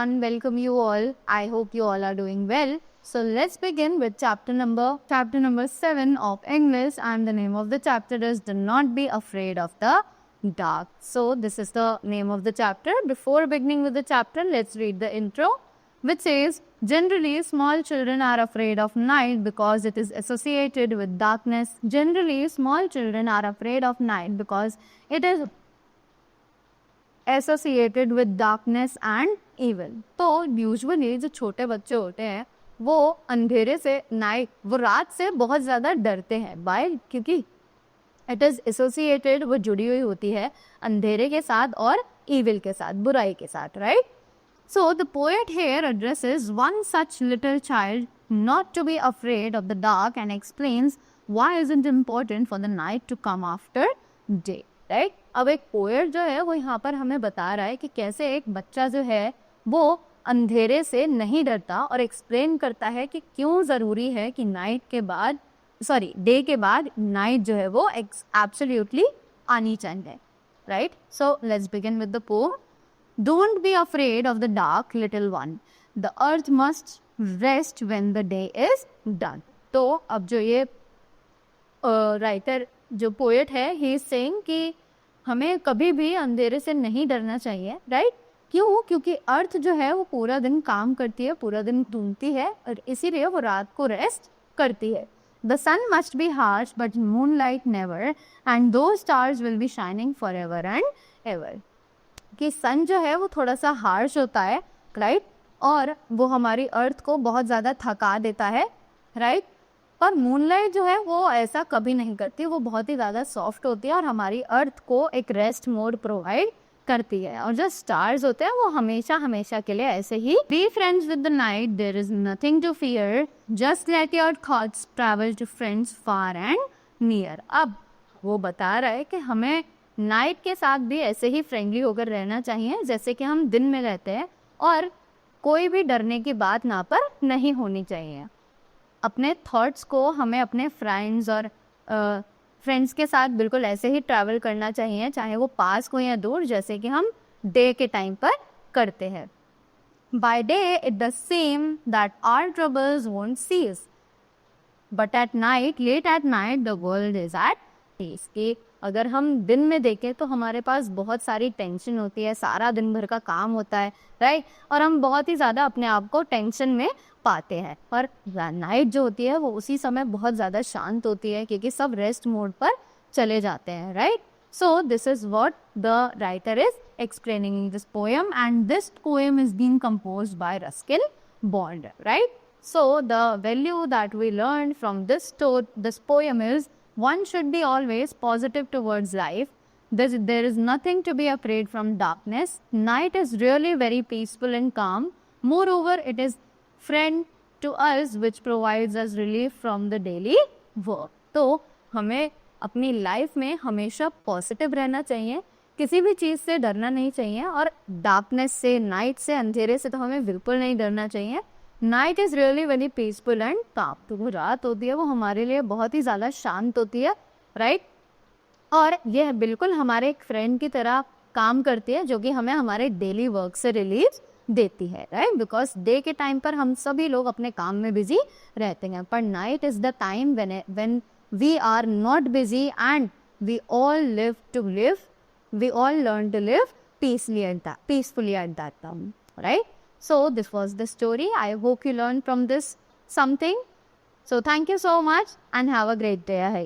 everyone, welcome you all. I hope you all are doing well. So let's begin with chapter number 7 of English, and the name of the chapter is Do Not Be Afraid of the Dark. So this is the name of the chapter. Before beginning with the chapter, let's read the intro, which says, generally small children are afraid of night because it is associated with darkness. Generally small children are afraid of night because it is associated with darkness and evil. तो usually जो छोटे बच्चे होते हैं वो अंधेरे से वो रात से बहुत ज़्यादा डरते हैं. बाय क्योंकि इट इज़ एसोसिएटेड, वो जुड़ी हुई होती है अंधेरे के साथ और इविल के साथ, बुराई के साथ, right. So the poet here addresses one such little child not to be afraid of the dark and explains why is it important for the night to come after day, right. अब एक poet जो है वो यहाँ पर हमें बता रहा है कि कैसे एक बच्चा जो है वो अंधेरे से नहीं डरता और एक्सप्लेन करता है कि क्यों ज़रूरी है कि डे के बाद नाइट जो है वो एब्सोल्युटली आनी चाहिए, right. So let's begin with the pome. Don't be afraid of the dark little one, the earth must rest when the day is done. तो अब जो ये राइटर जो पोएट है, ही इज सेइंग कि हमें कभी भी अंधेरे से नहीं डरना चाहिए, राइट. क्यों? क्योंकि अर्थ जो है वो पूरा दिन काम करती है, पूरा दिन ढूंढती है और इसीलिए वो रात को रेस्ट करती है. The sun must be harsh but moonlight never and though stars will be shining forever and ever. कि सन जो है वो थोड़ा सा हार्श होता है, राइट, और वो हमारी अर्थ को बहुत ज़्यादा थका देता है, राइट. पर मूनलाइट जो है वो ऐसा कभी नहीं करती, वो बहुत ही ज़्यादा सॉफ्ट होती है और हमारी अर्थ को एक रेस्ट मोड प्रोवाइड करती है. और जो स्टार्स होते हैं वो हमेशा हमेशा के लिए ऐसे ही. Be friends with the night, there is nothing to fear, just let your thoughts travel to friends far and near. अब वो बता रहा है कि हमें नाइट के साथ भी ऐसे ही फ्रेंडली होकर रहना चाहिए जैसे कि हम दिन में रहते हैं, और कोई भी डरने की बात ना पर नहीं होनी चाहिए. अपने थॉट्स को हमें अपने फ्रेंड्स और फ्रेंड्स के साथ बिल्कुल ऐसे ही ट्रैवल करना चाहिए, चाहे वो पास हो या दूर, जैसे कि हम डे के टाइम पर करते हैं. By day it the same that our troubles won't cease, but at night, late at night, the world is at peace. कि अगर हम दिन में देखें तो हमारे पास बहुत सारी टेंशन होती है, सारा दिन भर का काम होता है, राइट, और हम बहुत ही ज़्यादा अपने आप को टेंशन में पाते हैं. पर नाइट जो होती है वो उसी समय बहुत ज़्यादा शांत होती है क्योंकि सब रेस्ट मोड पर चले जाते हैं, right. So this is what the writer is explaining in this poem, and this poem is being composed by Ruskin Bond, right. So the value that we learn from this poem is one should be always positive towards life. There is nothing to be afraid from darkness. Night is really very peaceful and calm. Moreover, it is friend to us which provides us relief from the daily work. तो हमें अपनी life में हमेशा positive रहना चाहिए, किसी भी चीज़ से डरना नहीं चाहिए, और डार्कनेस से, नाइट से, अंधेरे से तो हमें बिल्कुल नहीं डरना चाहिए. Night is really very peaceful and काम. तो वो रात होती है वो हमारे लिए बहुत ही ज़्यादा शांत होती है, राइट. और यह बिल्कुल हमारे एक फ्रेंड की तरह काम करती है जो कि हमें हमारे डेली वर्क से रिलीफ देती है, राइट. बिकॉज डे के टाइम पर हम सभी लोग अपने काम में बिजी रहते हैं, पर night is the time when we are not busy and we all learn to live peacefully at that time, right. So this was the story. I hope you learned from this something. So thank you so much and have a great day ahead.